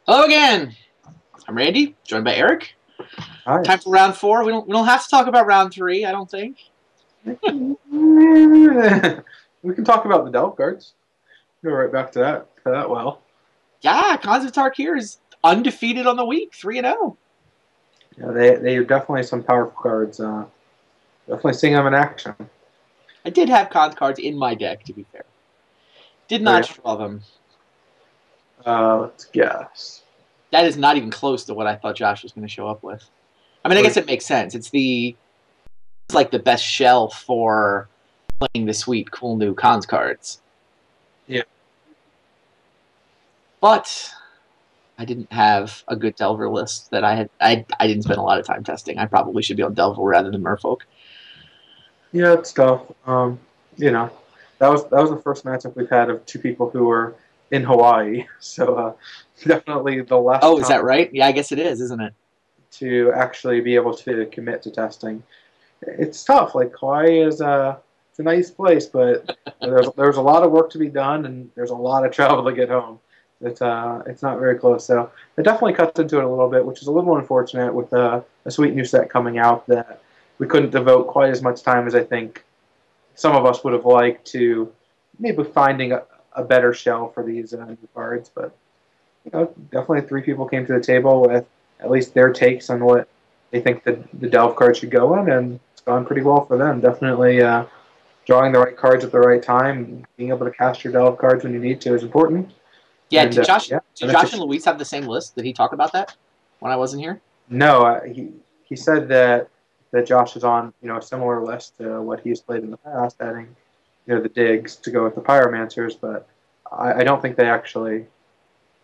Hello again. I'm Randy, joined by Eric. Hi. Time for round 4. We don't have to talk about round 3, I don't think. We can talk about the Delve cards. Go right back to that. Well, Yeah, Konzatar here is undefeated on the week, 3-0. yeah, they are definitely some powerful cards. Definitely seeing them in action. I did have Konz cards in my deck, to be fair. Did not draw them. Let's guess. That is not even close to what I thought Josh was going to show up with. I mean, I guess it makes sense. It's like the best shell for playing the sweet, cool new Konz cards. Yeah. But I didn't have a good Delver list that I had. I didn't spend a lot of time testing. I probably should be on Delver rather than Merfolk. Yeah, it's tough. That was the first matchup we've had of two people who were in Hawaii. So definitely the last. Oh, is that right? Yeah, I guess it is, isn't it? To actually be able to commit to testing, it's tough. Like Hawaii is it's a nice place, but there's a lot of work to be done, and there's a lot of travel to get home. It's not very close, so it definitely cuts into it a little bit, which is a little unfortunate with a sweet new set coming out that we couldn't devote quite as much time as I think some of us would have liked to maybe finding a better shell for these new cards. But definitely 3 people came to the table with at least their takes on what they think the Delve card should go in, and it's gone pretty well for them. Definitely drawing the right cards at the right time, being able to cast your Delve cards when you need to is important. Yeah, and, did Josh and Luis have the same list? Did he talk about that when I wasn't here? No, he said that Josh is on a similar list to what he's played in the past, adding the digs to go with the pyromancers, but I don't think they actually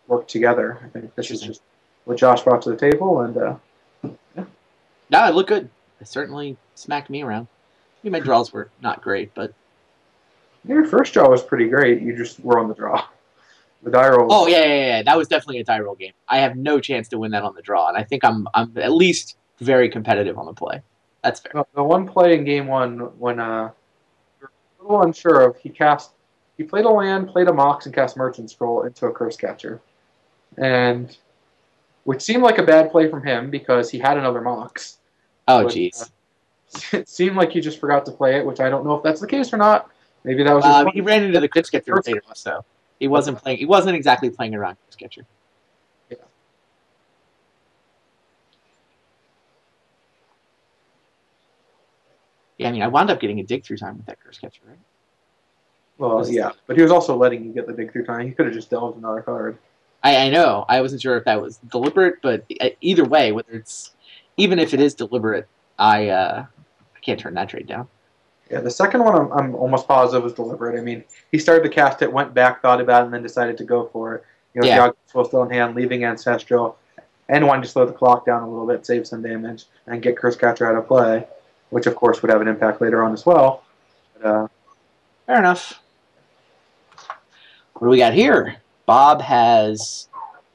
work together. I think this is just what Josh brought to the table, and yeah. No, it looked good. It certainly smacked me around. I mean, my draws were not great, but Your first draw was pretty great. You just were on the draw. The die rolls. Oh yeah. That was definitely a die roll game. I have no chance to win that on the draw, and I think I'm at least very competitive on the play. That's fair. The one play in game 1 when you're a little unsure of, he played a land, played a Mox, and cast Merchant Scroll into a Curse Catcher, and which seemed like a bad play from him because he had another Mox. Oh jeez. It seemed like he just forgot to play it, which I don't know if that's the case or not. Maybe that was. He ran into the Curse Catcher later, so he wasn't playing. He wasn't exactly playing around Curse Catcher. Yeah. Yeah, I mean, I wound up getting a dig through time with that Curse Catcher, right? Well, yeah, but he was also letting you get the dig through time. He could have just delved another card. I know. I wasn't sure if that was deliberate, but either way, even if it is deliberate, I can't turn that trade down. Yeah, the second one I'm almost positive was deliberate. I mean, he started to cast it, went back, thought about it, and then decided to go for it. Yogg still in hand, leaving Ancestral, and wanted to slow the clock down a little bit, save some damage, and get Curse Catcher out of play, which of course would have an impact later on as well. But, fair enough. What do we got here? Bob has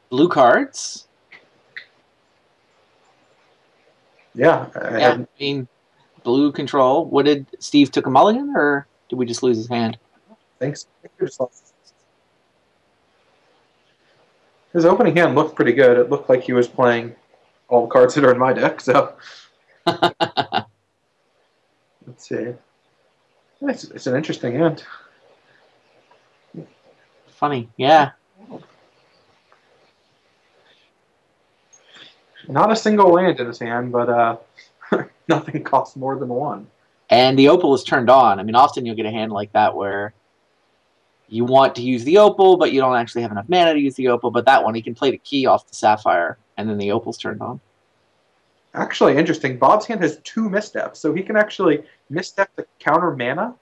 blue cards. Yeah, I mean, blue control. What did Steve took a mulligan, or did we just lose his hand? Thanks. His opening hand looked pretty good. It looked like he was playing all the cards that are in my deck. So let's see. It's an interesting hand. Funny, yeah. Not a single land in his hand, but nothing costs more than 1. And the opal is turned on. I mean, often you'll get a hand like that where you want to use the opal, but you don't actually have enough mana to use the opal. But that one, he can play the key off the sapphire, and then the opal's turned on. Actually, interesting. Bob's hand has 2 missteps, so he can actually misstep to counter mana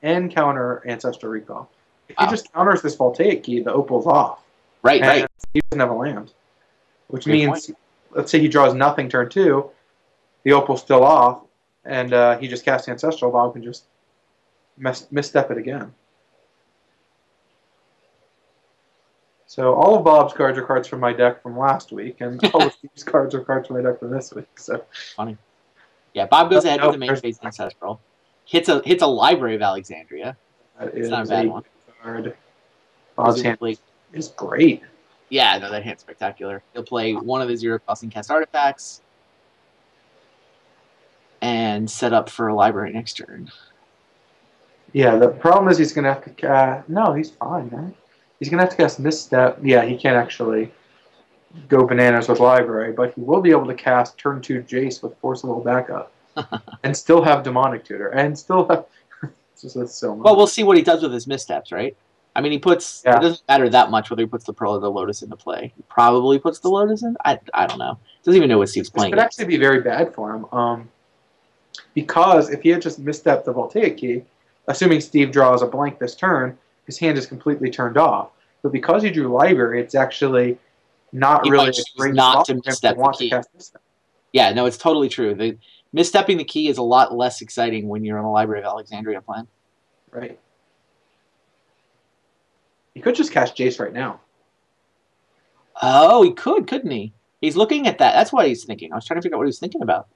and counter Ancestral Recall. If he just counters this Voltaic key, the opal's off. Right. He doesn't have a land. Which means, let's say he draws nothing turn 2, the opal's still off, and he just casts Ancestral, Bob can just misstep it again. So all of Bob's cards are cards from my deck from last week, and all of these cards are cards from my deck from this week. So funny. Yeah, Bob goes ahead with the main phase Ancestral. Hits a Library of Alexandria. It's not a bad one. Card. Bob's hand is great. Yeah, no, that hand's spectacular. He'll play one of the 0-costing cast artifacts and set up for a library next turn. Yeah, the problem is he's going to have to... no, he's fine, man. He's going to have to cast Misstep. Yeah, he can't actually go bananas with library, but he will be able to cast turn 2 Jace with Forcible Backup and still have Demonic Tutor and still have... This is so much. Well, we'll see what he does with his missteps, right? I mean, he puts... Yeah. It doesn't matter that much whether he puts the Pearl or the Lotus into play. He probably puts the Lotus in? I don't know. Doesn't even know what Steve's playing. This could actually be very bad for him. Because if he had just misstepped the Voltaic Key, assuming Steve draws a blank this turn, his hand is completely turned off. But because he drew library, it's actually not he really a great not spot to for him misstep to want the key. to cast misstep. Yeah, no, it's totally true. Misstepping the key is a lot less exciting when you're on a Library of Alexandria plan. Right. He could just cast Jace right now. Oh, he could, couldn't he? He's looking at that. That's what he's thinking. I was trying to figure out what he was thinking about.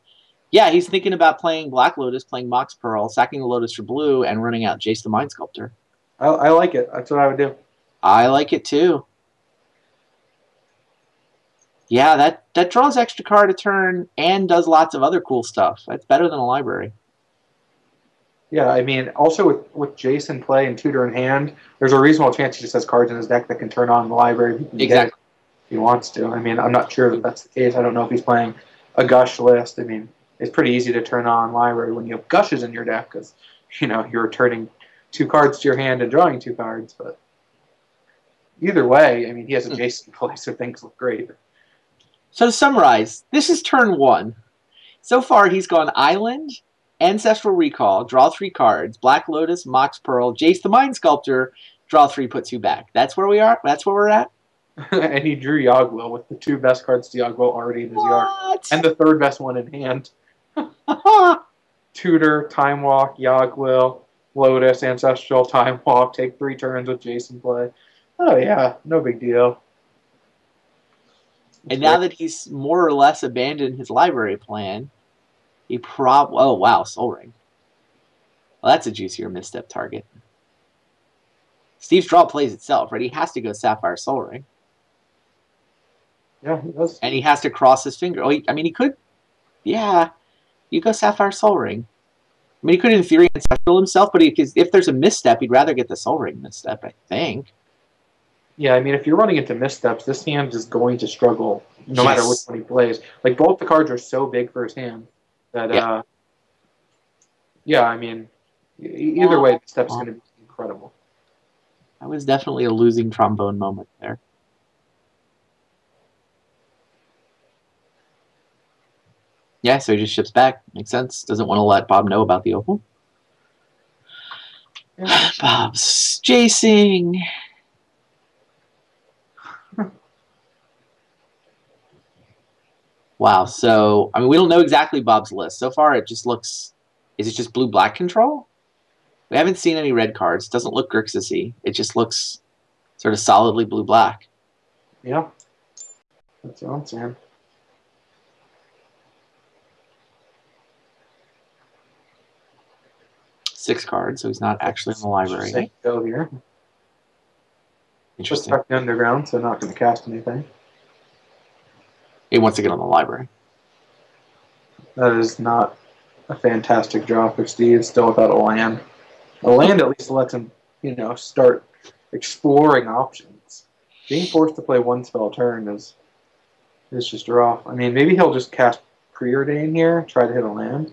Yeah, he's thinking about playing Black Lotus, playing Mox Pearl, sacking the Lotus for blue, and running out Jace the Mind Sculptor. I like it. That's what I would do. I like it too. Yeah, that draws extra card a turn and does lots of other cool stuff. That's better than a library. Yeah, I mean, also with Jace in play and Tutor in hand, there's a reasonable chance he just has cards in his deck that can turn on the library if he, if he wants to. I mean, I'm not sure if that's the case. I don't know if he's playing a Gush list. I mean, it's pretty easy to turn on library when you have Gushes in your deck because, you know, you're returning 2 cards to your hand and drawing 2 cards. But either way, I mean, he has a Jace in play, so things look great. So to summarize, this is turn 1. So far, he's gone Island, Ancestral Recall, draw 3 cards, Black Lotus, Mox Pearl, Jace the Mind Sculptor, draw 3, put 2 back. That's where we are? That's where we're at? And he drew Yogwill with the 2 best cards to Yogwill already in his yard. And the 3rd best one in hand. Tutor, Time Walk, Yogwill, Lotus, Ancestral, Time Walk, take 3 turns with Jason play. Oh yeah, no big deal. And now that he's more or less abandoned his library plan, he oh wow, Soul Ring. Well, that's a juicier misstep target. Steve's draw plays itself, right? He has to go Sapphire Soul Ring. Yeah, he does. And he has to cross his finger. Oh, I mean, he could. Yeah, you go Sapphire Soul Ring. I mean, he could in theory ancestral himself, but if there's a misstep, he'd rather get the Soul Ring misstep, I think. Yeah, I mean, if you're running into missteps, this hand is going to struggle no matter which one he plays. Like, both the cards are so big for his hand that, yeah, I mean, either way, the step's going to be incredible. That was definitely a losing trombone moment there. Yeah, so he just ships back. Makes sense. Doesn't want to let Bob know about the opal. Yeah. Bob's chasing. Wow, so, I mean, we don't know exactly Bob's list. So far, it just looks... Is it just blue-black control? We haven't seen any red cards. It doesn't look Grixis-y. It just looks sort of solidly blue-black. Yeah. That's what I'm saying. Six cards, so he's not actually in the library. Go here. Interesting. Just the underground, so not going to cast anything. He wants to get on the library. That is not a fantastic draw for Steve, still without a land. A land at least lets him, you know, start exploring options. Being forced to play 1 spell a turn is just rough. I mean, maybe he'll just cast Preordain here, try to hit a land.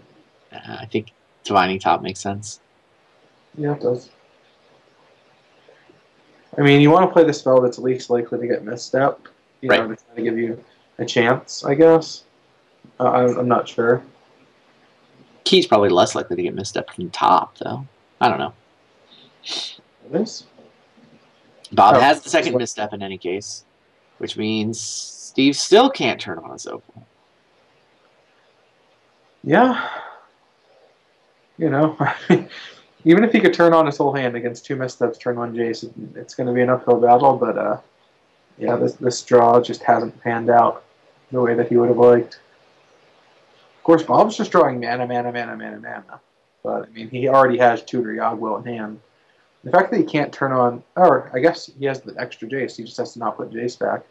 I think Divining Top makes sense. Yeah, it does. I mean, you want to play the spell that's least likely to get misstep, you know, to try to give you a chance, I guess. I'm not sure. Key's probably less likely to get misstepped than top, though. I don't know. It is. Bob has the second misstep in any case, which means Steve still can't turn on his opal. Yeah. You know, even if he could turn on his whole hand against 2 missteps, turn on Jace, it's going to be an uphill battle. But yeah, this draw just hasn't panned out the way that he would have liked. Of course, Bob's just drawing mana. But I mean, he already has Tutor Yogwill in hand, The fact that he can't turn on, or I guess he has the extra Jace, he just has to not put Jace back.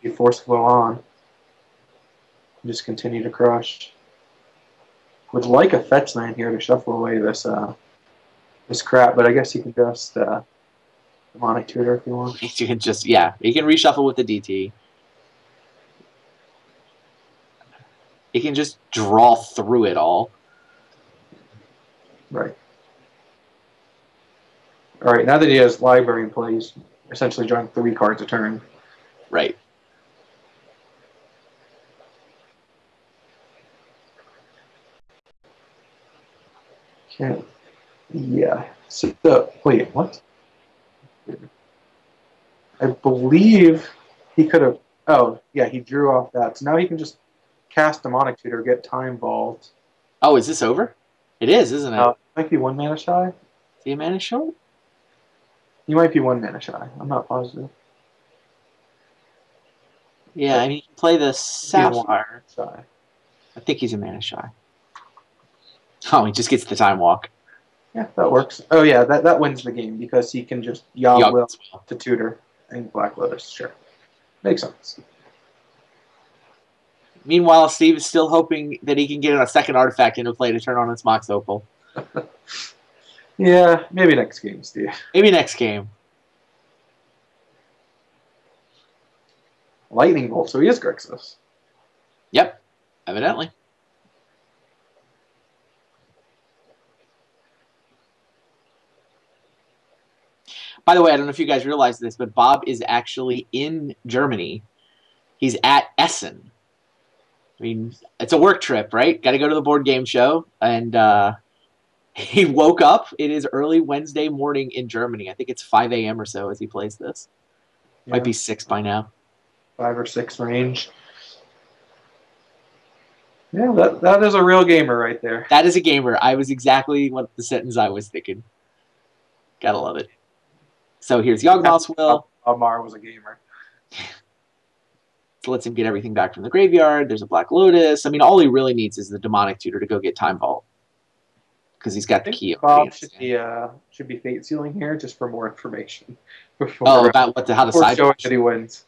He force flow on. Just continue to crush. Would like a fetch land here to shuffle away this crap, but I guess you can just demonic tutor if you want. You can just, yeah, you can reshuffle with the DT. You can just draw through it all. Right. All right, now that he has library in play, he's essentially drawing 3 cards a turn. Right. Okay. Yeah. So, wait, what? I believe he could have. Oh, yeah, he drew off that. So now he can just cast Demonic Tutor, get Time Vault. Oh, is this over? It is, isn't it? Might be 1 mana shy. Is he a mana short? He might be 1 mana shy. I'm not positive. Yeah, I mean, you can play the Sapphire. Shy. I think he's a mana shy. Oh, he just gets the Time Walk. Yeah, that works. Oh, yeah, that wins the game because he can just Yogg Will to Tutor and Black Lotus. Sure. Makes sense. Meanwhile, Steve is still hoping that he can get a second artifact into play to turn on his Mox Opal. Yeah, maybe next game, Steve. Maybe next game. Lightning Bolt, so he is Grixis. Yep, evidently. By the way, I don't know if you guys realize this, but Bob is actually in Germany. He's at Essen. I mean, it's a work trip, right? Got to go to the board game show. And he woke up. It is early Wednesday morning in Germany. I think it's 5 a.m. or so as he plays this. Yeah. Might be 6 by now. 5 or 6 range. Yeah, that is a real gamer right there. That is a gamer. I was exactly what the sentence I was thinking. Gotta love it. So here's Yawgmoth's Will. Maher was a gamer. So lets him get everything back from the graveyard. There's a Black Lotus. I mean, all he really needs is the Demonic Tutor to go get Time Vault. Because he's got the key. Bob should be Fate Sealing here just for more information. About how to side showing that he wins.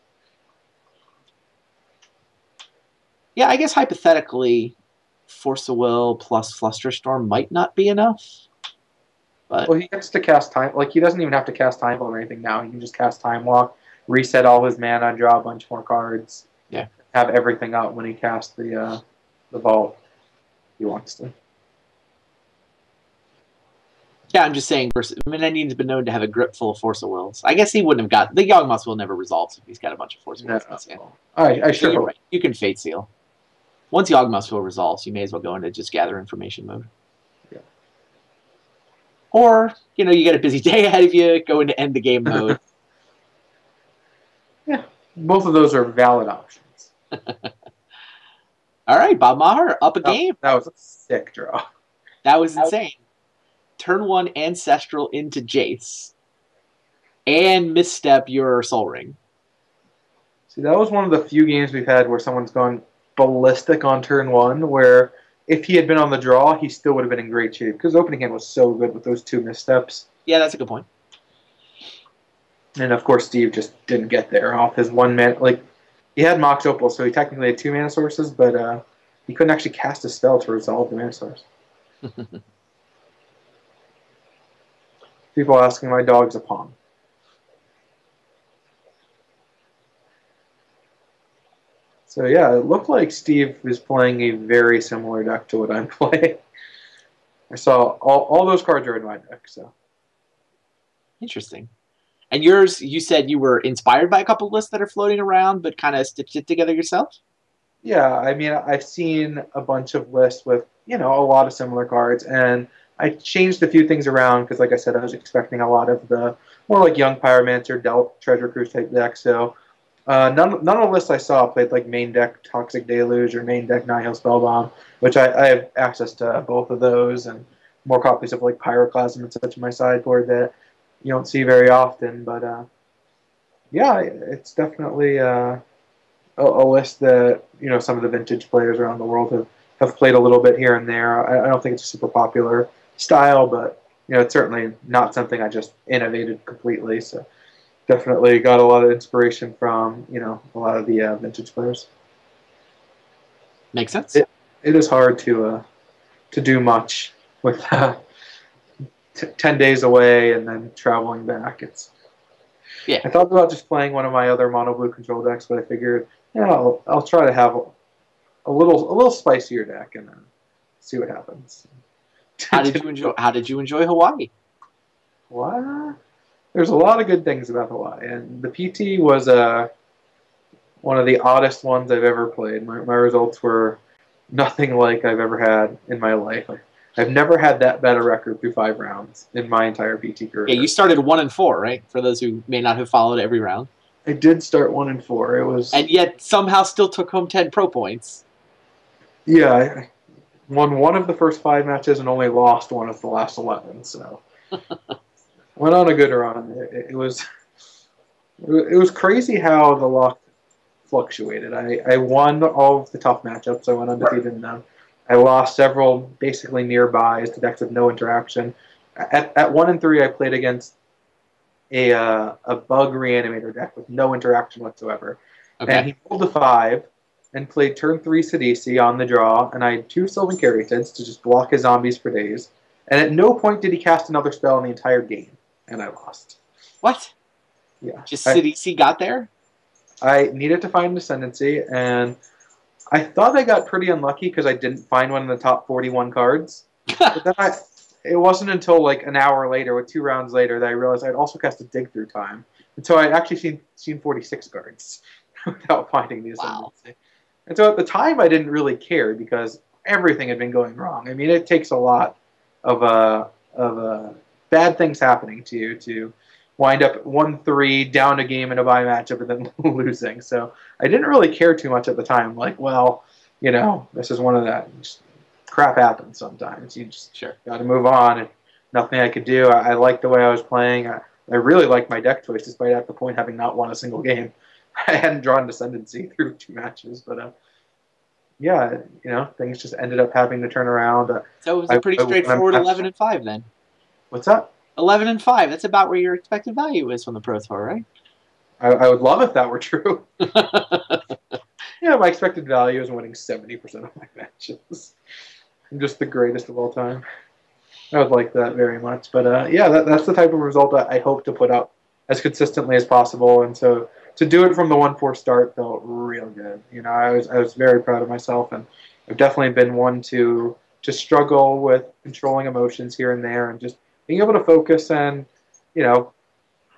Yeah, I guess hypothetically, Force of Will plus Flusterstorm might not be enough. But well, he gets to cast Time. Like, he doesn't even have to cast Time Vault or anything now. He can just cast Time Walk, reset all his mana, draw a bunch more cards. Yeah. Have everything out when he casts the Vault. He wants to. Yeah, I'm just saying, Menendian's been known to have a grip full of Force of Wills. I guess he wouldn't have got... The Yawgmoth's Will never resolves if he's got a bunch of Force of Wills in his hand. I sure hope. Right. You can Fate Seal. Once Yawgmoth's Will resolves, you may as well go into just gather information mode. Yeah. Or, you get a busy day ahead of you, go into end the game mode. Yeah, both of those are valid options. All right, Bob Maher, up a game. That was a sick draw. That was insane. Turn 1 Ancestral into Jace. And misstep your Soul Ring. See, that was one of the few games we've had where someone's gone ballistic on turn 1, where if he had been on the draw, he still would have been in great shape, because opening hand was so good with those 2 missteps. Yeah, that's a good point. And, of course, Steve just didn't get there off his 1 mana. Like, he had Mox Opal, so he technically had 2 mana sources, but he couldn't actually cast a spell to resolve the mana source. People asking my dog's a pawn. So yeah, it looked like Steve was playing a very similar deck to what I'm playing. I saw all those cards are in my deck. So interesting. And yours, you said you were inspired by a couple of lists that are floating around, but kind of stitched it together yourself? Yeah, I mean, I've seen a bunch of lists with, a lot of similar cards, and I changed a few things around because, like I said, I was expecting a lot of the more like Young Pyromancer, Delt, Treasure Cruise type decks. So none of the lists I saw played like main deck Toxic Deluge or main deck Nihil Spellbomb, which I have access to both of those and more copies of like Pyroclasm and such in my sideboard that you don't see very often. But yeah, it's definitely a list that some of the vintage players around the world have played a little bit here and there. I don't think it's a super popular style, but it's certainly not something I just innovated completely. So definitely got a lot of inspiration from, a lot of the vintage players. Makes sense. It is hard to do much with 10 days away and then traveling back. Yeah. I thought about just playing one of my other mono blue control decks, but I figured, I'll try to have a little spicier deck and then see what happens. How did you enjoy Hawaii? What? There's a lot of good things about Hawaii, and the PT was one of the oddest ones I've ever played. My results were nothing like I've ever had in my life. I've never had that bad a record through 5 rounds in my entire PT career. Yeah, you started 1-4, right? For those who may not have followed every round. I did start 1-4. It was, and yet somehow still took home 10 pro points. Yeah, I won one of the first 5 matches and only lost one of the last 11. So went on a good run. It was crazy how the luck fluctuated. I won all of the tough matchups. I went undefeated in them. I lost several basically nearbys to decks with no interaction. At 1-3, I played against a bug reanimator deck with no interaction whatsoever. Okay. And he rolled a 5 and played turn 3 Sidisi on the draw, and I had 2 Sylvan Caryatids to just block his zombies for days. And at no point did he cast another spell in the entire game, and I lost. What? Yeah. Just Sidisi got there? I needed to find Ascendancy, and I thought I got pretty unlucky because I didn't find one in the top 41 cards. But then it wasn't until like an hour later, or 2 rounds later, that I realized I'd also cast a Dig Through time. And so I'd actually seen 46 cards without finding the Ascendancy. Wow. And so at the time, I didn't really care because everything had been going wrong. I mean, it takes a lot of bad things happening to you to wind up 1-3 down a game in a bye matchup and then losing. So I didn't really care too much at the time. Like, well, this is one of that. Just crap happens sometimes. You just got to move on. And nothing I could do. I liked the way I was playing. I really liked my deck choice, despite at the point having not won a single game. I hadn't drawn Descendancy through 2 matches, but yeah, things just ended up having to turn around. So it was a pretty straightforward 11-5 then. What's that? 11-5. That's about where your expected value is from the Pro Tour, right? I would love if that were true. Yeah, my expected value is winning 70% of my matches. I'm just the greatest of all time. I would like that very much. But yeah, that's the type of result that I hope to put up as consistently as possible. And so to do it from the 1-4 start felt real good. I was very proud of myself, and I've definitely been one to struggle with controlling emotions here and there, and just being able to focus and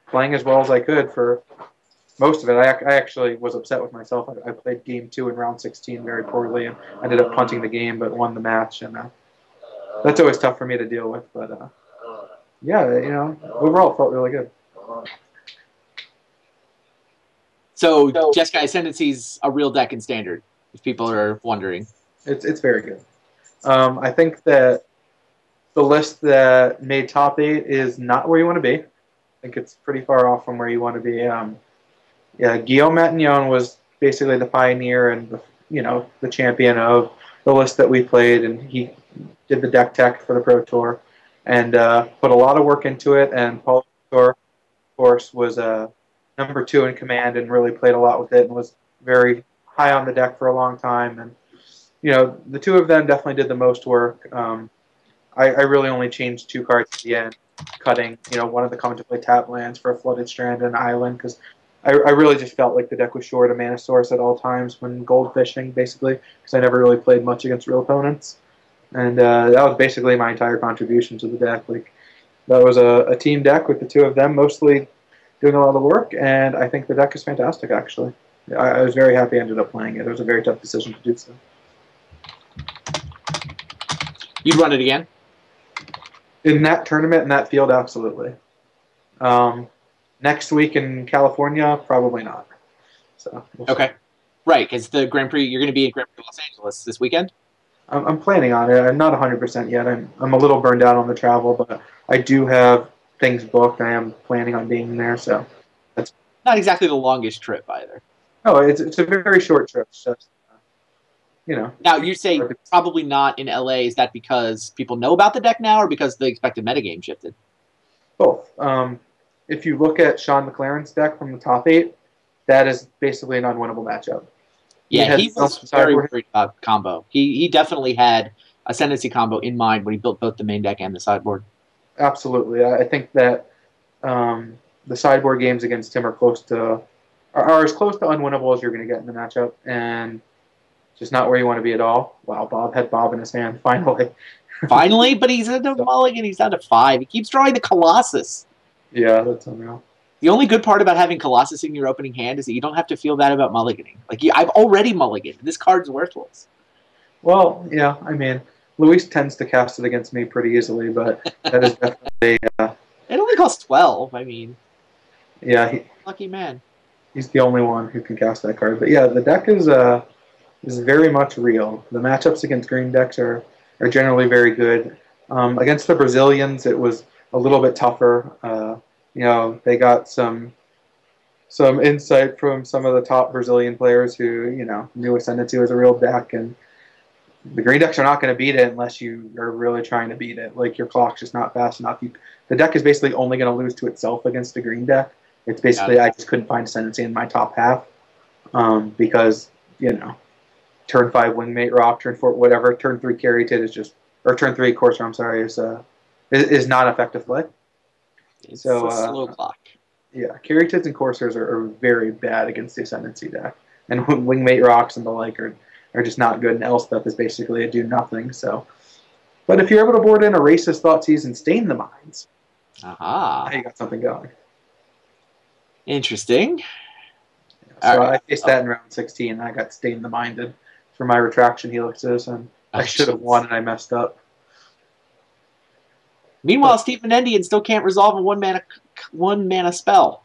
playing as well as I could for most of it. I actually was upset with myself. I played game 2 in round 16 very poorly and ended up punting the game, but won the match, and that's always tough for me to deal with. But yeah, overall it felt really good. So Jeskai Ascendancy's a real deck in Standard, if people are wondering. It's very good. I think that the list that made top 8 is not where you want to be. I think it's pretty far off from where you want to be. Yeah, Guillaume Matignon was basically the pioneer and the champion of the list that we played, and he did the deck tech for the Pro Tour and put a lot of work into it. And Paul Tour, of course, was number 2 in command and really played a lot with it and was very high on the deck for a long time. And the 2 of them definitely did the most work. I really only changed 2 cards at the end, cutting one of the contemplate tap lands for a Flooded Strand and an island, because I really just felt like the deck was short a mana source at all times when gold fishing, basically, because I never really played much against real opponents. And that was basically my entire contribution to the deck. Like, that was a team deck with the 2 of them mostly doing a lot of the work, and I think the deck is fantastic, actually. I was very happy I ended up playing it. It was a very tough decision to do so. You'd run it again? In that tournament, in that field, absolutely. Next week in California, probably not. So okay. Right, because the Grand Prix, you're going to be in Grand Prix Los Angeles this weekend? I'm planning on it. I'm not 100% yet. I'm a little burned out on the travel, but I do have things booked. I am planning on being there, so that's not exactly the longest trip either. Oh, it's a very short trip. It's just you know. Now, you say probably not in LA. Is that because people know about the deck now, or because the expected metagame shifted? Both. If you look at Sean McLaren's deck from the top 8, that is basically an unwinnable matchup. Yeah, he was very worried about combo. He definitely had Ascendancy combo in mind when he built both the main deck and the sideboard. Absolutely. I think that the sideboard games against him are are as close to unwinnable as you're going to get in the matchup, and just not where you want to be at all. Wow, Bob had Bob in his hand, finally. Finally, but he's into mulligan. He's down to 5. He keeps drawing the Colossus. Yeah, that's unreal. The only good part about having Colossus in your opening hand is that you don't have to feel bad about mulliganing. Like, I've already mulliganed. This card's worthless. Well, yeah, I mean, Luis tends to cast it against me pretty easily, but that is definitely... it only costs 12, I mean. Yeah. Lucky man. He's the only one who can cast that card. But yeah, the deck is very much real. The matchups against green decks are generally very good. Against the Brazilians, it was a little bit tougher. They got some insight from some of the top Brazilian players who, knew Ascendancy was a real deck, and the green decks are not going to beat it unless you are really trying to beat it. Like, your clock's just not fast enough. The deck is basically only going to lose to itself against the green deck. It's basically, I just couldn't find Ascendancy in my top half because, turn 5 Wingmate Rock, turn 4 whatever, turn 3 Carry-Tit is just, or turn 3 Courser, I'm sorry, is not effective play. It's a slow clock. Yeah, Carry-Tits and Coursers are very bad against the Ascendancy deck. And Wingmate Rocks and the like are just not good, and Elspeth is basically a do-nothing, so. But if you're able to board in a Racist, Thoughtseize, and Stain the Minds, now you got something going. Interesting. So I faced that in round 16, and I got Stain the Minded for my Retraction Helixes, and I should have won, and I messed up. Meanwhile, Steve Menendian still can't resolve a one mana spell.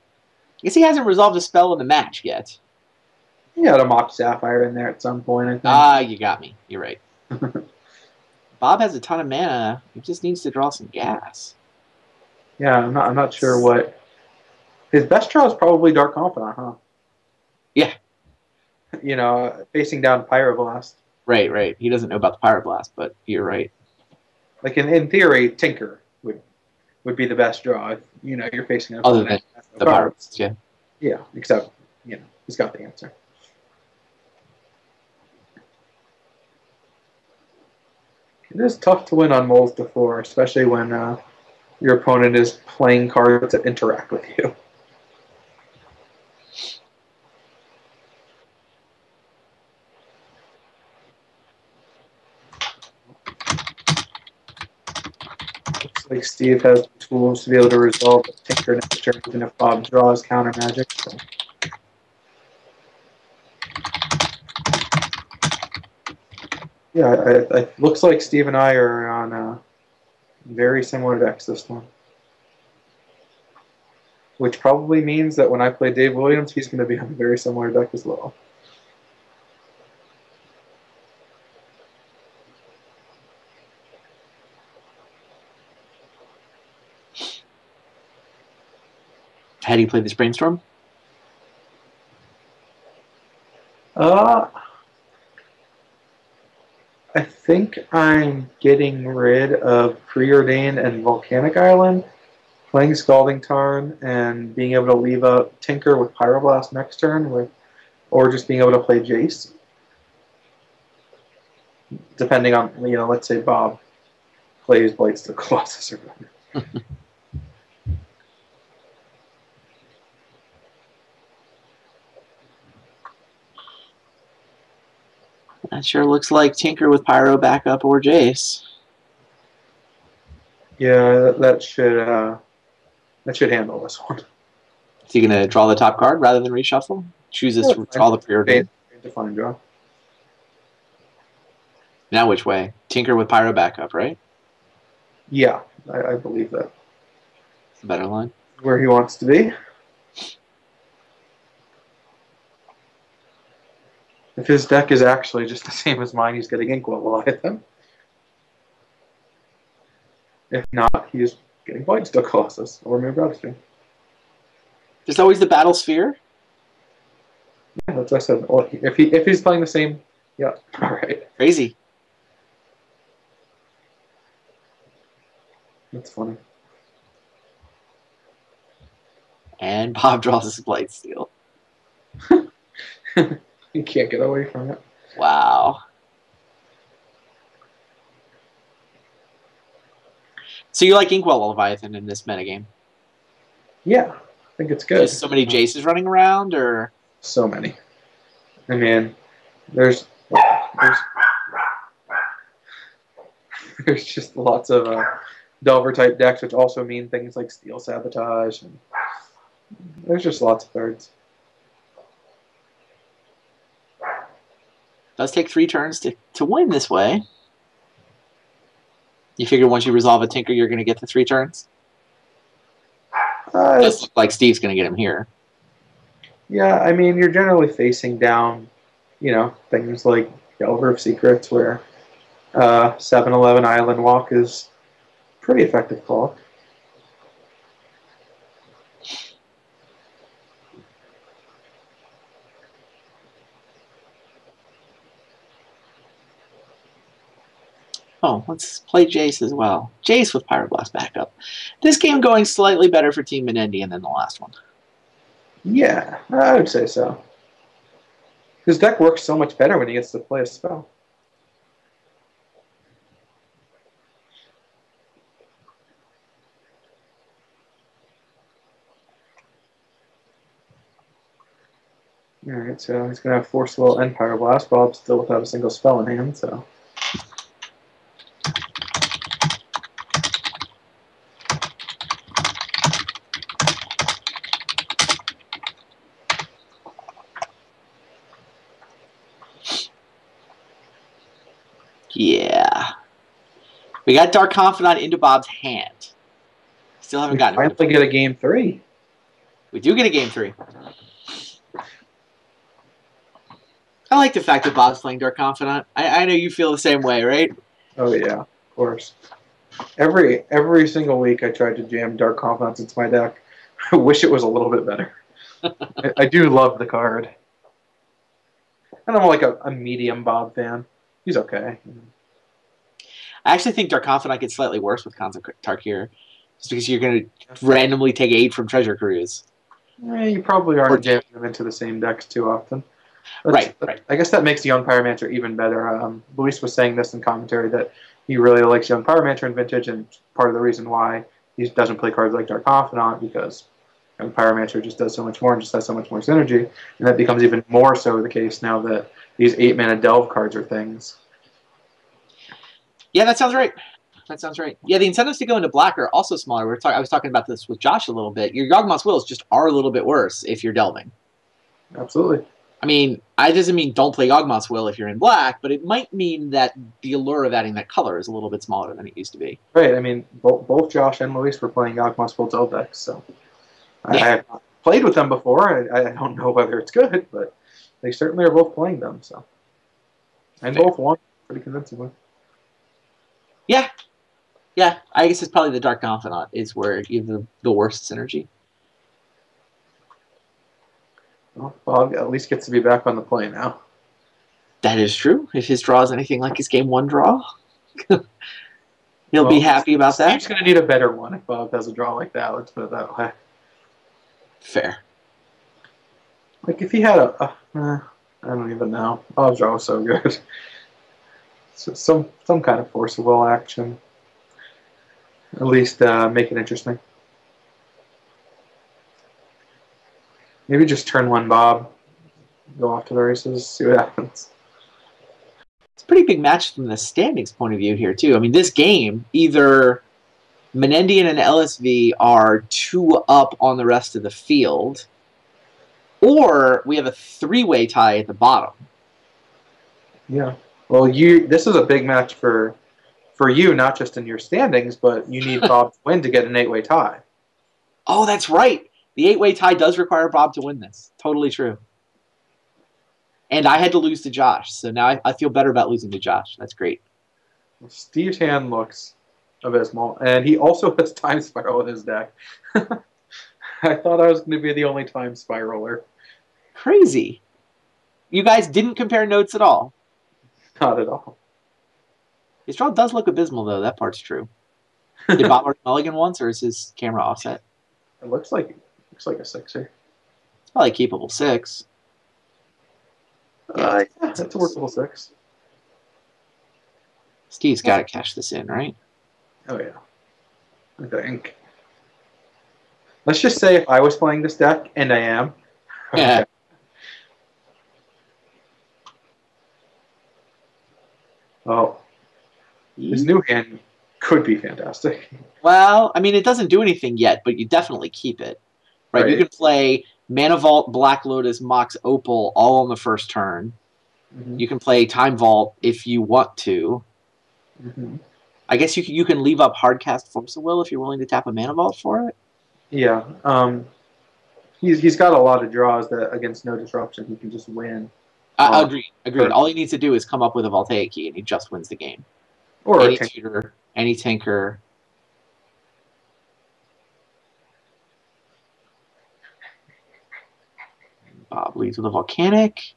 I guess he hasn't resolved a spell in the match yet. He had a Mock Sapphire in there at some point, I think. You got me. You're right. Bob has a ton of mana. He just needs to draw some gas. Yeah, I'm not sure what... His best draw is probably Dark Confidant, huh? Yeah. Facing down Pyroblast. Right. He doesn't know about the Pyroblast, but you're right. Like, in theory, Tinker would be the best draw if, you're facing an other than the Pyroblast, yeah. Yeah, except, he's got the answer. It is tough to win on Moles to 4, especially when your opponent is playing cards that interact with you. Looks like Steve has the tools to be able to resolve Tinker next turn, even if Bob draws counter magic. So. Yeah, it looks like Steve and I are on very similar decks this one. Which probably means that when I play Dave Williams, he's going to be on a very similar deck as well. How do you play this Brainstorm? I think I'm getting rid of Preordained and Volcanic Island, playing Scalding Tarn, and being able to leave a Tinker with Pyroblast next turn, or just being able to play Jace. Depending on, let's say Bob plays Blights to Colossus or whatever. That sure looks like Tinker with Pyro backup or Jace. Yeah, that should handle this one. Is he going to draw the top card rather than reshuffle? Chooses to draw the Preordained. Define draw. Now which way? Tinker with Pyro backup, right? Yeah, I believe that. It's a better line. Where he wants to be. If his deck is actually just the same as mine, he's getting Inkwell Leviathan. If not, he's getting Blights to Colossus or Moon Broadstream. There's always the Battle Sphere. Yeah, that's what I said. If he's playing the same Yeah. All right. Crazy. That's funny. And Bob draws his Blight Steel. You can't get away from it. Wow. So you like Inkwell Leviathan in this metagame? Yeah, I think it's good. Just so many Jaces running around, or So many. I mean, there's there's just lots of Delver type decks, which also mean things like Steel Sabotage, and there's just lots of cards. does take 3 turns to win this way. You figure once you resolve a Tinker, you're going to get the 3 turns? It does look like Steve's going to get him here. Yeah, I mean, you're generally facing down, things like Delver of Secrets, where 7-11 Island Walk is pretty effective call. Oh, let's play Jace as well. Jace with Pyroblast backup. This game going slightly better for Team Menendian than the last one. Yeah, I would say so. His deck works so much better when he gets to play a spell. Alright, so he's going to have Force Will and Pyroblast, Bob still without a single spell in hand, so... Yeah. We got Dark Confidant into Bob's hand. Still haven't gotten it. We finally get a game 3. We do get a game 3. I like the fact that Bob's playing Dark Confidant. I know you feel the same way, right? Oh, yeah, of course. Every single week I tried to jam Dark Confidants into my deck. I wish it was a little bit better. I do love the card. And I'm like a medium Bob fan. He's okay. I actually think Dark Confidant gets slightly worse with Khans of Tarkir. Just because you're going to randomly take 8 from Treasure Cruise. You probably aren't jamming them into the same decks too often. Right. I guess that makes Young Pyromancer even better. Luis was saying this in commentary that he really likes Young Pyromancer in Vintage, and part of the reason why he doesn't play cards like Dark Confidant because Young Pyromancer just does so much more and just has so much more synergy, and that becomes even more so the case now that these 8-mana Delve cards are things. Yeah, that sounds right. Yeah, the incentives to go into black are also smaller. I was talking about this with Josh a little bit. Your Yawgmoth's Wills just are a little bit worse if you're delving. Absolutely. I mean, I doesn't mean don't play Yawgmoth's Will if you're in black, but it might mean that the allure of adding that color is a little bit smaller than it used to be. Right. I mean, both Josh and Luis were playing Yawgmoth's Will Delve decks, so yeah. I have played with them before. I don't know whether it's good, but they certainly are both playing them. So, and Fair. both won pretty convincingly. Yeah. I guess it's probably the Dark Confidant is where you have the worst synergy. Well, Bob at least gets to be back on the play now. That is true. If his draw is anything like his game 1 draw, he'll be happy about that. Steve's going to need a better one if Bob has a draw like that. Let's put it that way. Fair. Like if he had I don't even know. Bob's draw was so good. So some kind of force of will action. At least make it interesting. Maybe just turn 1 Bob, go off to the races, see what happens. It's a pretty big match from the standings point of view here, too. I mean, this game, either Menendian and LSV are 2 up on the rest of the field, or we have a 3-way tie at the bottom. Yeah. Well, this is a big match for you, not just in your standings, but you need Bob to win to get an 8-way tie. Oh, that's right. The 8-way tie does require Bob to win this. Totally true. And I had to lose to Josh, so now I feel better about losing to Josh. That's great. Steve's hand looks abysmal, and he also has Time Spiral in his deck. I thought I was going to be the only Time Spiraler. Crazy. You guys didn't compare notes at all. Not at all. His draw does look abysmal, though. That part's true. Did Bob already mulligan once, or is his camera offset? It looks like a sixer. It's probably a keepable 6. Yeah, that's a workable 6. Steve's got to cash this in, right? Oh yeah, I think. Let's just say if I was playing this deck, and I am. Yeah. Well, his new hand could be fantastic. Well, I mean, it doesn't do anything yet, but you definitely keep it. Right? You can play Mana Vault, Black Lotus, Mox Opal all on the first turn. Mm-hmm. You can play Time Vault if you want to. Mm-hmm. I guess you can leave up Hardcast Force of Will if you're willing to tap a Mana Vault for it. Yeah. He's got a lot of draws that against no disruption he can just win. Agreed. All he needs to do is come up with a Voltaic key and he just wins the game. Or any tutor, any tinker. Bob leads with a volcanic.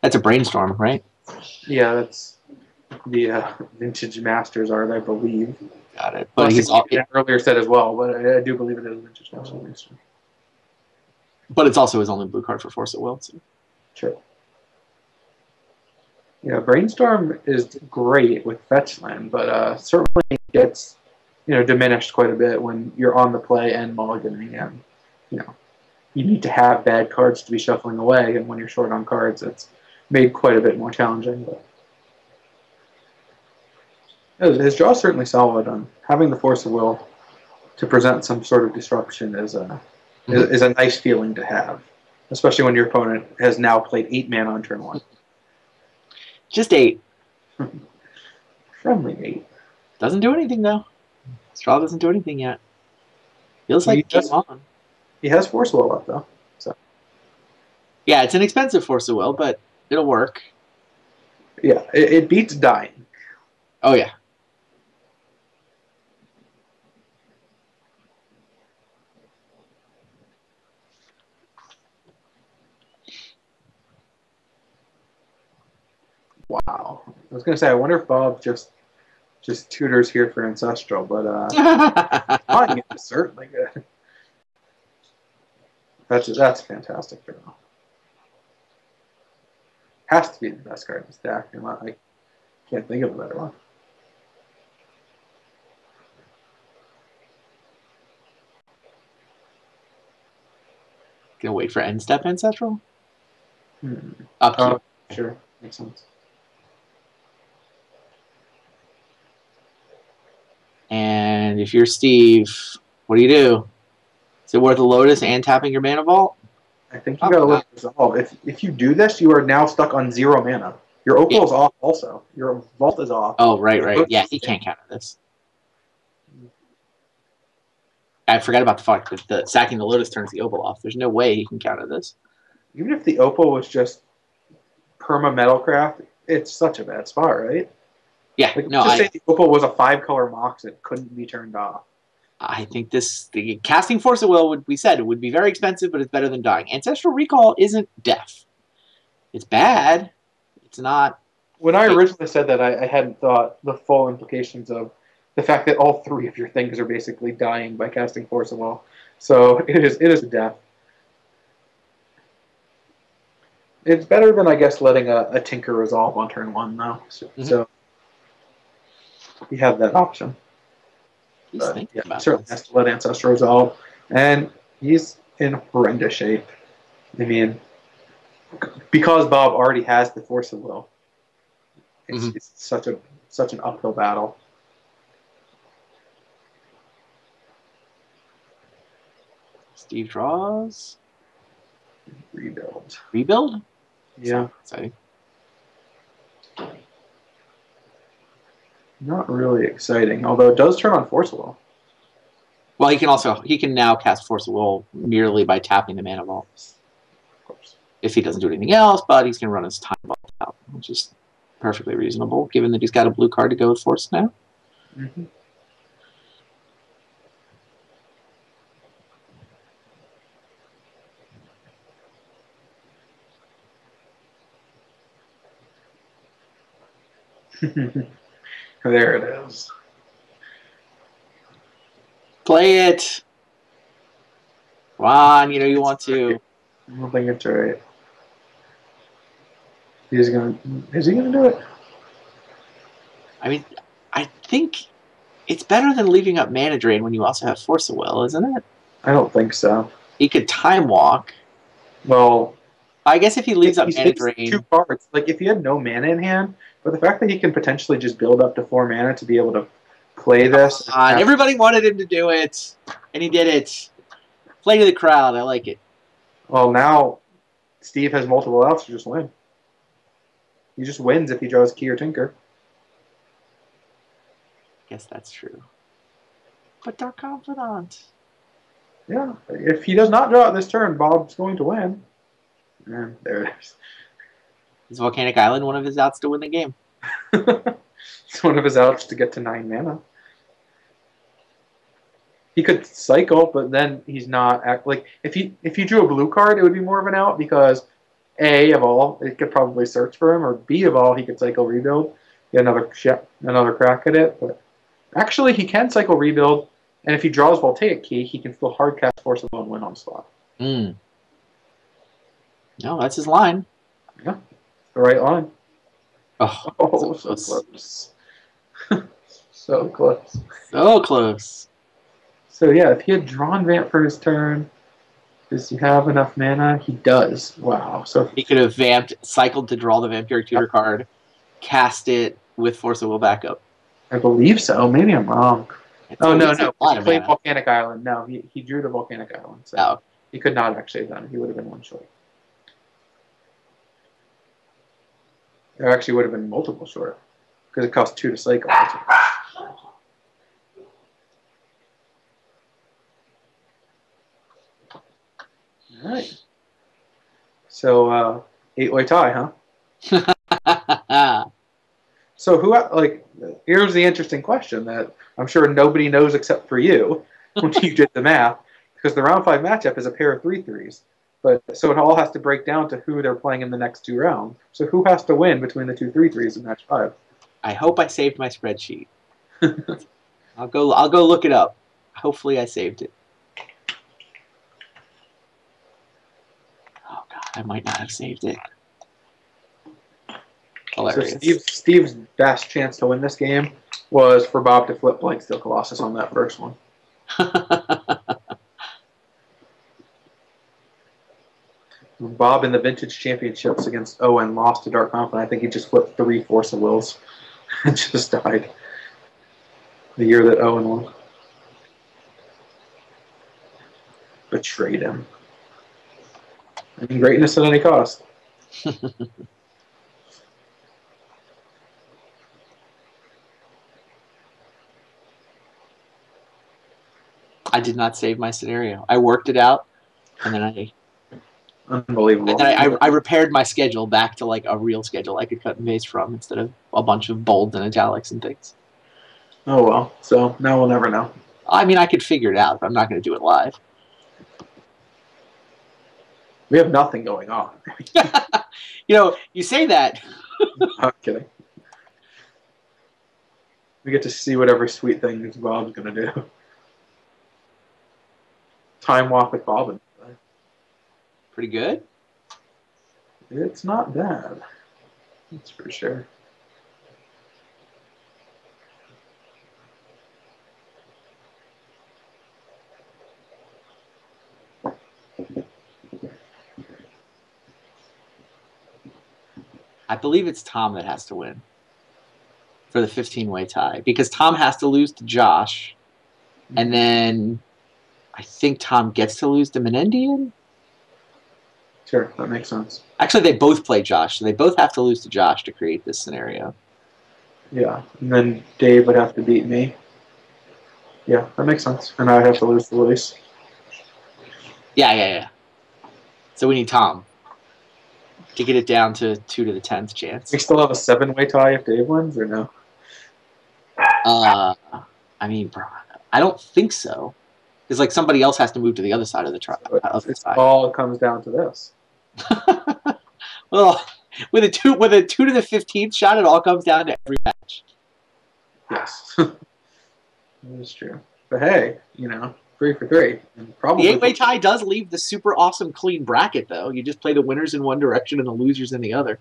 That's a brainstorm, right? Yeah, that's the Vintage Masters art, I believe. Got it. But he's earlier said as well, but I do believe it is Vintage Masters. But it's also his only blue card for Force of Will. So. Sure. Yeah, Brainstorm is great with fetch land, but certainly gets diminished quite a bit when you're on the play and mulliganing, and you need to have bad cards to be shuffling away, and when you're short on cards, it's made quite a bit more challenging. But his draw is certainly solid. Having the Force of Will to present some sort of disruption is a nice feeling to have, especially when your opponent has now played 8 mana on turn 1. Just 8. Friendly 8. Doesn't do anything, though. Straw doesn't do anything yet. Feels like game on. He has Force of Will up, though. So. Yeah, it's an expensive Force of Will, but it'll work. Yeah, it beats dying. Oh, yeah. Wow. I was going to say, I wonder if Bob just tutors here for Ancestral, but fine, it's certainly good. That's fantastic. Has to be the best card in this deck. I can't think of a better one. Gonna wait for end step Ancestral? Up to you. Sure, makes sense. And if you're Steve, what do? Is it worth a Lotus and tapping your Mana Vault? I think you got to look at resolve. If you do this, you are now stuck on 0 mana. Your Opal is off also. Your Vault is off. Oh, right. Yeah, he can't counter this. I forgot about the fact that the sacking the Lotus turns the Opal off. There's no way he can counter this. Even if the Opal was just perma Metalcraft, it's such a bad spot, right? Yeah, say the Opal was a 5-color Mox, it couldn't be turned off. I think the casting Force of Will would be very expensive, but it's better than dying. Ancestral Recall isn't death. It's bad. It's not. When I originally said that, I hadn't thought the full implications of the fact that all 3 of your things are basically dying by casting Force of Will. So it is death. It's better than, I guess, letting a Tinker resolve on turn 1, though. So you have that option. He's thinking about certainly has to let Ancestor resolve. And he's in horrendous shape. I mean, because Bob already has the Force of Will, it's such an uphill battle. Steve draws. Rebuild? Yeah. Exciting. Not really exciting, although it does turn on Force of Will. Well, he can now cast Force of Will merely by tapping the Mana Vault. Of course. If he doesn't do anything else, but he's going to run his Time Vault out, which is perfectly reasonable, given that he's got a blue card to go with Force now. Mm-hmm. There it is. Play it. Come on, you know you want to. I don't think it's right. Is he gonna do it? I mean, I think it's better than leaving up Mana Drain when you also have Force of Will, isn't it? I don't think so. He could Time Walk. Well, I guess if he leaves up he's Mana facing Drain, 2 cards. Like if he had no mana in hand, but the fact that he can potentially just build up to 4 mana to be able to play this. everybody wanted him to do it, and he did it. Play to the crowd. I like it. Well, now Steve has multiple outs to just win. He just wins if he draws Key or Tinker. Guess that's true. But Dark Confidant. Yeah, if he does not draw it this turn, Bob's going to win. And there it is. Is Volcanic Island one of his outs to win the game? It's one of his outs to get to 9 mana. He could cycle, but then he's not like if you drew a blue card, it would be more of an out because A of all, it could probably search for him, or B of all, he could cycle rebuild, get another crack at it. But actually, he can cycle rebuild, and if he draws Voltaic Key, he can still hardcast Force of Will and win on spot. No, that's his line. Yeah, the right line. Oh, so close. So close. So close. So yeah, if he had drawn Vamp for his turn, does he have enough mana? He does. Wow. So he could have vamped, cycled to draw the Vampiric Tutor card, cast it with Force of Will backup. I believe so. Maybe I'm wrong. No. He played mana. Volcanic Island. No, he drew the Volcanic Island. So he could not actually have done it. He would have been one short. There actually would have been multiple short because it cost 2 to cycle. All right. So 8-way tie, huh? So here's the interesting question that I'm sure nobody knows except for you when you did the math, because the round 5 matchup is a pair of 3/3s. But so it all has to break down to who they're playing in the next 2 rounds. So who has to win between the 2 3/3s in match 5? I hope I saved my spreadsheet. I'll go look it up. Hopefully I saved it. Oh god, I might not have saved it. Hilarious. So Steve's best chance to win this game was for Bob to flip Blank Steel Colossus on that first one. Bob in the Vintage Championships against Owen lost to Dark Confidant. I think he just flipped 3 Force of Wills and just died. The year that Owen won. Betrayed him. I mean, greatness at any cost. I did not save my scenario. I worked it out, and then Unbelievable. And then I repaired my schedule back to like a real schedule I could cut and paste from instead of a bunch of bolds and italics and things. Oh well. So now we'll never know. I mean, I could figure it out, but I'm not going to do it live. We have nothing going on. You say that. I'm kidding. We get to see whatever sweet things Bob's going to do. Time walk with Bob. Pretty good. It's not bad. That's for sure. I believe it's Tom that has to win for the 15-way tie because Tom has to lose to Josh, and then I think Tom gets to lose to Menendian. Sure, that makes sense. Actually, they both play Josh, so they both have to lose to Josh to create this scenario. Yeah, and then Dave would have to beat me. Yeah, that makes sense. And I would have to lose to Luis. Yeah. So we need Tom to get it down to 2 to the 10th chance. We still have a 7-way tie if Dave wins, or no? I mean, I don't think so. Because like somebody else has to move to the other side of the So it all comes down to this. Well, with a 2 to the 15th shot, it all comes down to every match. Yes. That is true. But hey, 3 for 3. And probably The 8-way tie does leave the super awesome clean bracket, though. You just play the winners in one direction and the losers in the other.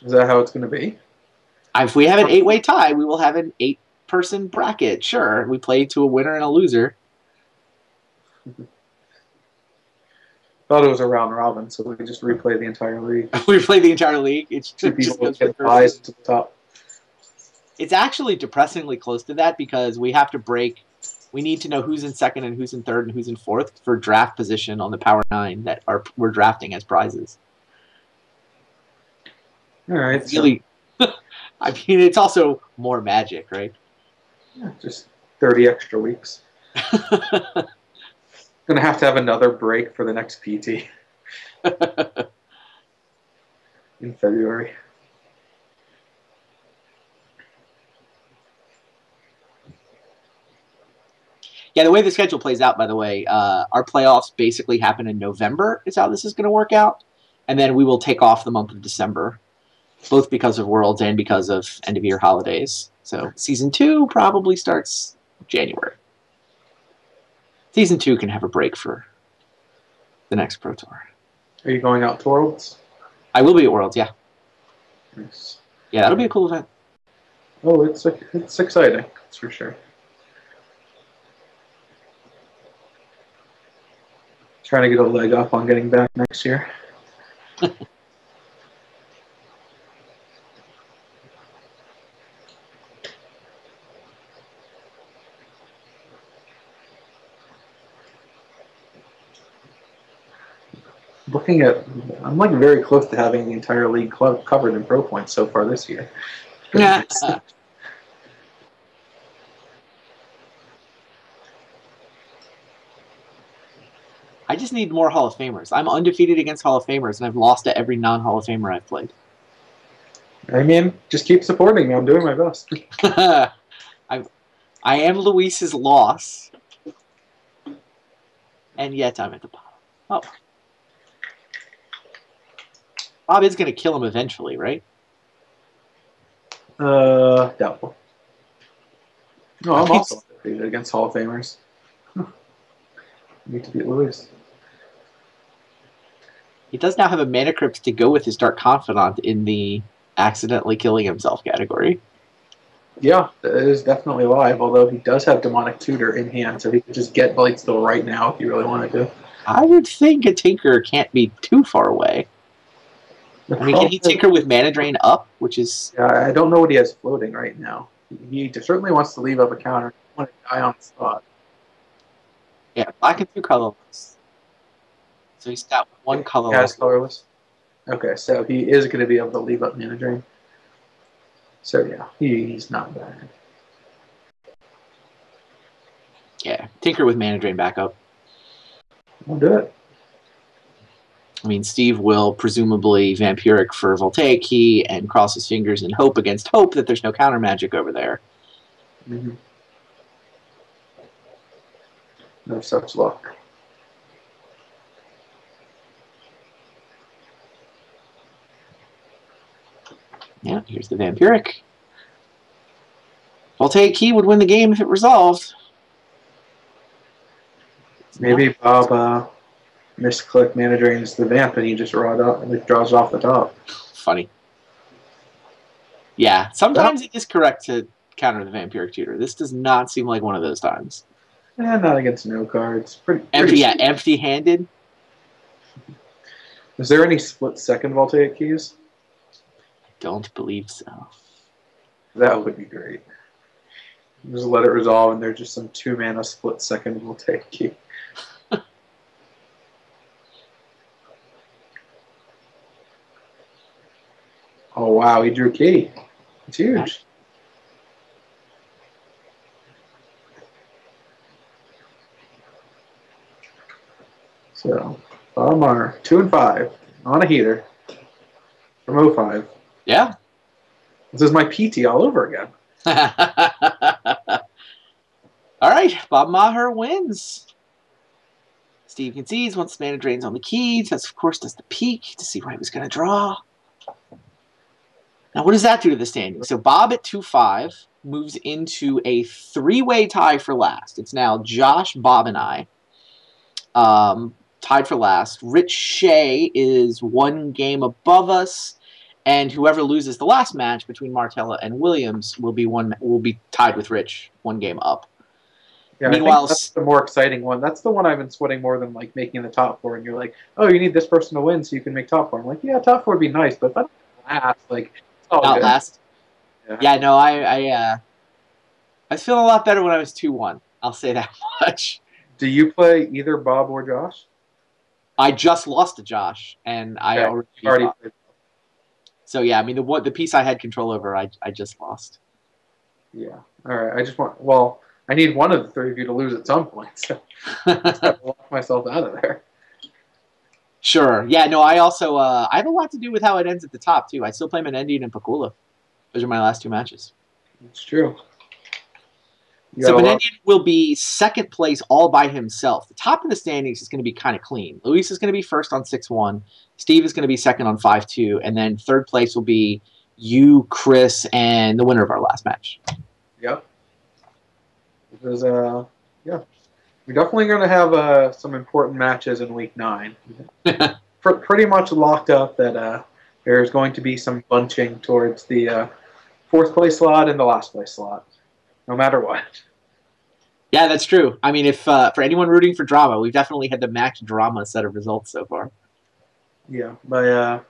Is that how it's going to be? If we have an 8-way tie, we will have an 8-person bracket. Sure, we play to a winner and a loser. Thought it was a round robin, so we just replay the entire league. We play the entire league. It's two people get buys to the top. It's actually depressingly close to that because we have to break. We need to know who's in second and who's in third and who's in fourth for draft position on the Power 9 that we're drafting as prizes. All right. Really, I mean, it's also more magic, right? Yeah, just 30 extra weeks. Gonna have to have another break for the next PT in February. Yeah, the way the schedule plays out, by the way, our playoffs basically happen in November is how this is going to work out. And then we will take off the month of December, both because of Worlds and because of end-of-year holidays. So Season 2 probably starts January. Season 2 can have a break for the next Pro Tour. Are you going out to Worlds? I will be at Worlds, yeah. Nice. Yeah, that'll be a cool event. Oh, it's exciting, that's for sure. Trying to get a leg up on getting back next year. I'm like very close to having the entire league club covered in pro points so far this year. Yeah. I just need more Hall of Famers. I'm undefeated against Hall of Famers, and I've lost to every non-Hall of Famer I've played. I mean, just keep supporting me. I'm doing my best. I am Luis's loss, and yet I'm at the bottom. Oh. Bob is going to kill him eventually, right? Doubtful. No, I'm also undefeated against Hall of Famers. Need to beat Luis. He does now have a mana crypt to go with his Dark Confidant in the accidentally killing himself category. Yeah, that is definitely live, although he does have Demonic Tutor in hand, so he could just get Blightsteel right now if he really wanted to. I would think a Tinker can't be too far away. I mean, can he Tinker with Mana Drain up, which is... Yeah, I don't know what he has floating right now. He certainly wants to leave up a counter. He wants to die on the spot. Yeah, black and 2 colorless. So he's got 1 colorless. He has colorless. Okay, so he is going to be able to leave up Mana Drain. So yeah, he's not bad. Yeah, Tinker with Mana Drain backup. We'll do it. I mean, Steve will presumably Vampiric for Voltaic Key and cross his fingers and hope against hope that there's no counter magic over there. Mm-hmm. No such luck. Yeah, here's the Vampiric. Voltaic Key would win the game if it resolved. Maybe Bob misclick Mana Drains the Vamp and he just draws off the top. Funny. Yeah, sometimes it is correct to counter the Vampiric Tutor. This does not seem like one of those times. Not against no cards. Empty-handed. Is there any split-second Voltaic Keys? Don't believe so. That would be great. Just let it resolve and there's just some 2-mana split-second Voltaic Key. Oh wow, he drew Key. It's huge. So, Bob Maher, 2 and 5 on a heater from 05. Yeah. This is my PT all over again. All right, Bob Maher wins. Steve concedes once mana drains on the keys. That's, of course, does the peek to see what he was going to draw. Now, what does that do to the standing? So Bob at 2-5 moves into a 3-way tie for last. It's now Josh, Bob, and I. Tied for last. Rich Shea is 1 game above us, and whoever loses the last match between Martella and Williams will be tied with Rich, 1 game up. Yeah, Meanwhile, I think that's the more exciting one. That's the one I've been sweating more than like making the top 4. And you're like, oh, you need this person to win so you can make top 4. I'm like, yeah, top 4 would be nice, but that's last. Like, it's all not good. last. Yeah, no, I was feeling a lot better when I was 2-1. I'll say that much. Do you play either Bob or Josh? I just lost to Josh, and I already played. So yeah, I mean the piece I had control over, I just lost. Yeah. All right. I just want. Well, I need one of the 3 of you to lose at some point. So I just have to lock myself out of there. Sure. Yeah. No. I also I have a lot to do with how it ends at the top too. I still play Menendian and Pakula. Those are my last 2 matches. It's true. So Menendian will be 2nd place all by himself. The top of the standings is going to be kind of clean. Luis is going to be 1st on 6-1. Steve is going to be 2nd on 5-2. And then 3rd place will be you, Chris, and the winner of our last match. Yep. Because, yeah. We're definitely going to have some important matches in week 9. Pretty much locked up that there's going to be some bunching towards the 4th place slot and the last place slot, no matter what. Yeah, that's true. I mean, if for anyone rooting for drama, we've definitely had the max drama set of results so far. Yeah, by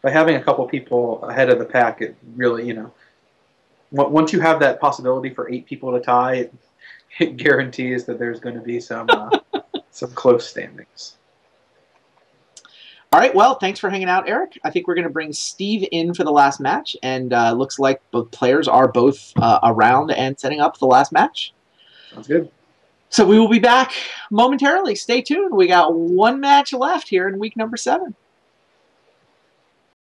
having a couple people ahead of the pack, it really, once you have that possibility for 8 people to tie, it guarantees that there's going to be some close standings. All right, well, thanks for hanging out, Eric. I think we're going to bring Steve in for the last match, and looks like both players are both around and setting up the last match. Sounds good. So we will be back momentarily. Stay tuned. We got 1 match left here in week number 7.